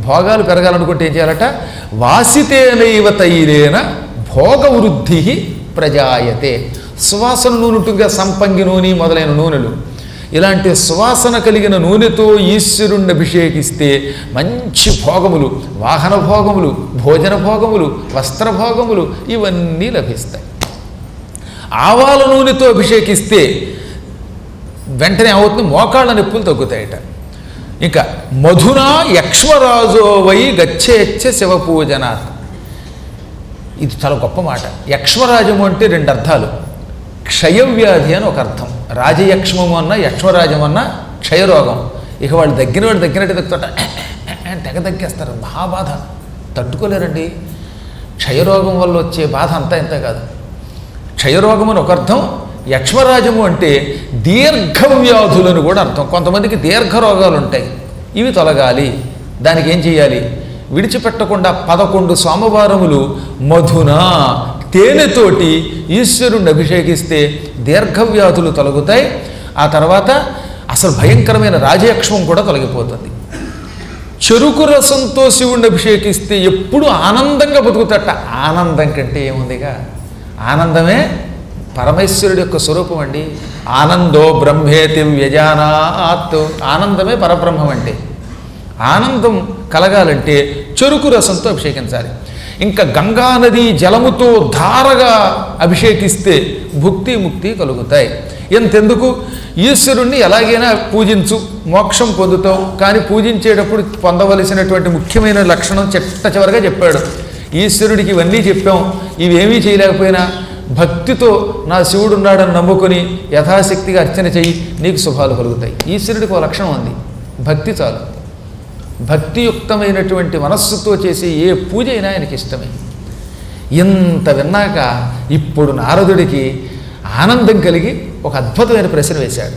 భోగాలు పెరగాలనుకుంటే ఏం చేయాలట? వాసితేనైవ తైరేన భోగవృద్ధి ప్రజాయతే. సువాసన నూనె ఉంటుందిగా, సంపంగి నూనె మొదలైన నూనెలు. ఇలాంటి సువాసన కలిగిన నూనెతో ఈశ్వరుణ్ణి అభిషేకిస్తే మంచి భోగములు, వాహన భోగములు, భోజన భోగములు, వస్త్ర భోగములు ఇవన్నీ లభిస్తాయి. ఆవాల నూనెతో అభిషేకిస్తే వెంటనే అవుతుంది, మోకాళ్ళ నొప్పులు తగ్గుతాయట. ఇంకా మధునా యక్ష్మరాజో వై గచ్చేచ్చ శివపూజనాత్. ఇది చాలా గొప్ప మాట. యక్ష్మరాజము అంటే రెండు అర్థాలు. క్షయవ్యాధి అని ఒక అర్థం. రాజయక్ష్మము అన్న యక్ష్మరాజం అన్న క్షయరోగం. ఇక వాళ్ళు వాడు దగ్గినట్టు దగ్గుతోట తెగ దగ్గేస్తారు, మహాబాధ, తట్టుకోలేరండి. క్షయరోగం వల్ల వచ్చే బాధ అంతా ఇంత కాదు. క్షయరోగం అని ఒక అర్థం, యక్ష్మరాజము అంటే దీర్ఘవ్యాధులను కూడా అర్థం. కొంతమందికి దీర్ఘ రోగాలు ఉంటాయి, ఇవి తొలగాలి. దానికి ఏం చేయాలి? విడిచిపెట్టకుండా 11 సోమవారములు మధున తేనెతోటి ఈశ్వరుణ్ణి అభిషేకిస్తే దీర్ఘవ్యాధులు తొలగుతాయి. ఆ తర్వాత అసలు భయంకరమైన రాజయక్ష్మం కూడా తొలగిపోతుంది. చెరుకు రసంతో శివుణ్ణి అభిషేకిస్తే ఎప్పుడు ఆనందంగా బతుకుతట. ఆనందం కంటే ఏముందిగా, ఆనందమే పరమేశ్వరుడి యొక్క స్వరూపం అండి. ఆనందో బ్రహ్మేతి వ్యజానాత్. ఆనందమే పరబ్రహ్మం అంటే. ఆనందం కలగాలంటే చెరుకు రసంతో అభిషేకించాలి. ఇంకా గంగానది జలముతో ధారగా అభిషేకిస్తే భుక్తి ముక్తి కలుగుతాయి. ఎంతెందుకు, ఈశ్వరుణ్ణి ఎలాగైనా పూజించు, మోక్షం పొందుతావు. కానీ పూజించేటప్పుడు పొందవలసినటువంటి ముఖ్యమైన లక్షణం చివరగా చెప్పాడు. ఈశ్వరుడికి ఇవన్నీ చెప్పాం, ఇవేమీ చేయలేకపోయినా భక్తితో నా శివుడున్నాడని నమ్ముకొని యథాశక్తిగా అర్చన చెయ్యి, నీకు శుభాలు కలుగుతాయి. ఈశ్వరుడికి ఒక లక్షణం ఉంది, భక్తి చాలు. భక్తియుక్తమైనటువంటి మనస్సుతో చేసే ఏ పూజ అయినా ఆయనకి ఇష్టమే. ఇంత విన్నాక ఇప్పుడు నారదుడికి ఆనందం కలిగి ఒక అద్భుతమైన ప్రశ్న వేశాడు.